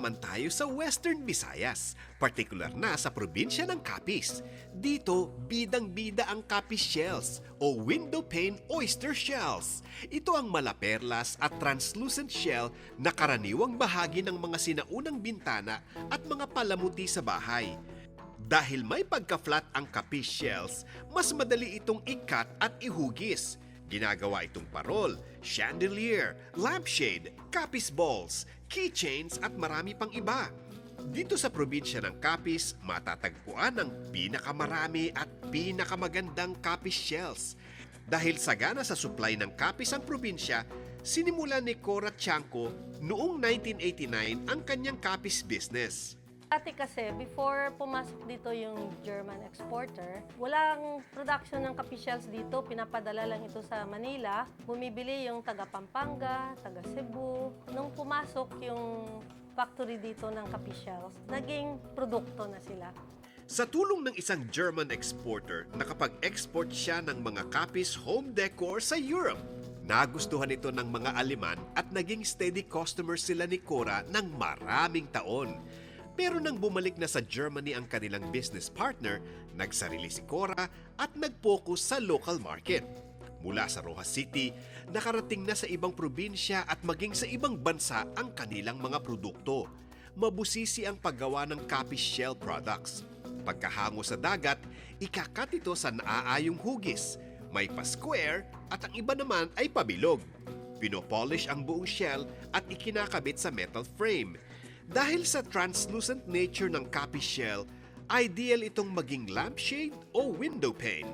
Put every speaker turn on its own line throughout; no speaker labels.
naman tayo sa Western Visayas, partikular na sa probinsya ng Capiz. Dito, bidang-bida ang Capiz shells o window pane oyster shells. Ito ang malaperlas at translucent shell na karaniwang bahagi ng mga sinaunang bintana at mga palamuti sa bahay. Dahil may pagka-flat ang Capiz shells, mas madali itong ikat at ihugis. Ginagawa itong parol, chandelier, lampshade, Capiz balls, keychains at marami pang iba. Dito sa probinsya ng Capiz, matatagpuan ang pinakamarami at pinakamagandang Capiz shells. Dahil sagana sa supply ng Capiz ang probinsya, sinimulan ni Cora Tiangco noong 1989 ang kanyang Capiz business.
Dati kasi, before pumasok dito yung German exporter, walang production ng Capiz shells dito. Pinapadala lang ito sa Manila. Bumibili yung taga Pampanga, taga Cebu. Nung pumasok yung factory dito ng Capiz shells, naging produkto na sila.
Sa tulong ng isang German exporter, nakapag-export siya ng mga Capiz home decor sa Europe. Nagustuhan ito ng mga Aleman at naging steady customer sila ni Cora ng maraming taon. Pero nang bumalik na sa Germany ang kanilang business partner, nagsarili si Cora at nag-focus sa local market. Mula sa Rojas City, nakarating na sa ibang probinsya at maging sa ibang bansa ang kanilang mga produkto. Mabusisi ang paggawa ng Capiz shell products. Pagkahango sa dagat, ikakat ito sa naaayong hugis. May pa-square at ang iba naman ay pabilog. Pinopolish ang buong shell at ikinakabit sa metal frame. Dahil sa translucent nature ng Capiz shell, ideal itong maging lampshade o window pane.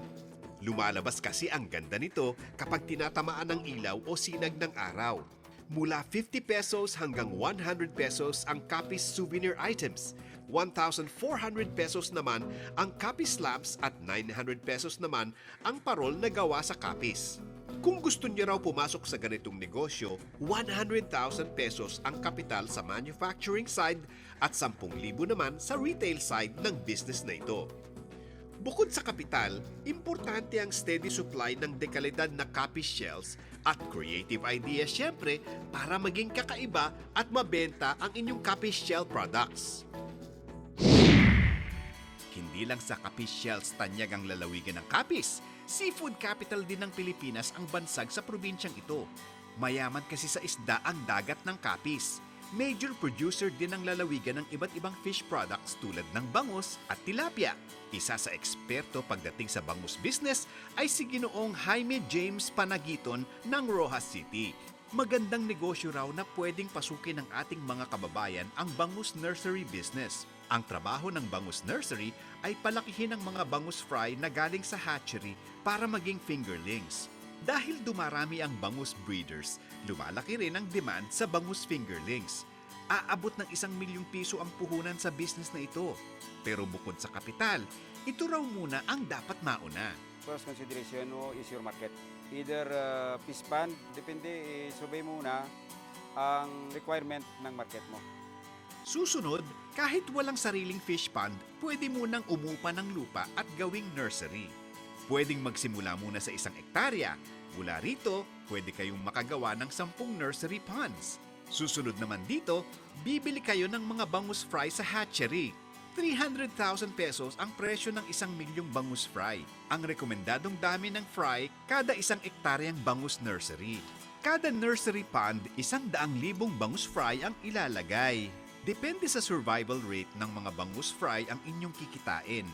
Lumalabas kasi ang ganda nito kapag tinatamaan ng ilaw o sinag ng araw. Mula 50 pesos hanggang 100 pesos ang Capiz souvenir items. 1,400 pesos naman ang Capiz lamps at 900 pesos naman ang parol na gawa sa Capiz. Kung gusto niya raw pumasok sa ganitong negosyo, 100,000 pesos ang kapital sa manufacturing side at 10,000 naman sa retail side ng business na ito. Bukod sa kapital, importante ang steady supply ng dekalidad na Capiz shells at creative ideas syempre para maging kakaiba at mabenta ang inyong Capiz shell products. Hindi lang sa Capiz shells tanyag ang lalawigan ng Capiz. Seafood capital din ng Pilipinas ang bansag sa probinsyang ito. Mayaman kasi sa isda ang dagat ng Capiz. Major producer din ng lalawigan ng iba't ibang fish products tulad ng bangus at tilapia. Isa sa eksperto pagdating sa bangus business ay si Ginoong Jaime James Panagiton ng Rojas City. Magandang negosyo raw na pwedeng pasukin ng ating mga kababayan ang bangus nursery business. Ang trabaho ng bangus nursery ay palakihin ang mga bangus fry na galing sa hatchery para maging fingerlings. Dahil dumarami ang bangus breeders, lumalaki rin ang demand sa bangus fingerlings. Aabot ng 1,000,000 piso ang puhunan sa business na ito. Pero bukod sa kapital, ito raw muna ang dapat mauna.
First consideration mo is your market. Either fish pond, depende, survey muna ang requirement ng market mo.
Susunod, kahit walang sariling fish pond, pwede munang umupa ng lupa at gawing nursery. Pwedeng magsimula muna sa 1 hektarya. Mula rito, pwede kayong makagawa ng 10 nursery ponds. Susunod naman dito, bibili kayo ng mga bangus fry sa hatchery. 300,000 pesos ang presyo ng 1,000,000 bangus fry. Ang rekomendadong dami ng fry kada 1 hektaryang bangus nursery. Kada nursery pond, 100,000 bangus fry ang ilalagay. Depende sa survival rate ng mga bangus fry ang inyong kikitain.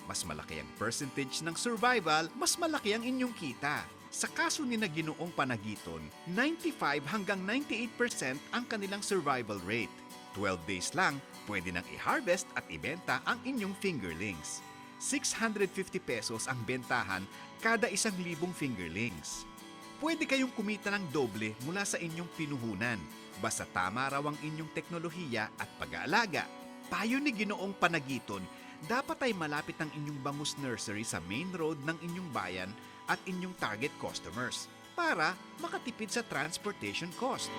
Mas malaki ang percentage ng survival, mas malaki ang inyong kita. Sa kaso ni na Ginoong Panagiton, 95 hanggang 98% ang kanilang survival rate. 12 days lang, pwede nang i-harvest at ibenta ang inyong fingerlings. 650 pesos ang bentahan kada 1,000 fingerlings. Pwede kayong kumita ng doble mula sa inyong pinuhunan. Basta tama raw ang inyong teknolohiya at pag-aalaga. Payo ni Ginoong Panagiton, dapat ay malapit ang inyong bangus nursery sa main road ng inyong bayan at inyong target customers para makatipid sa transportation cost.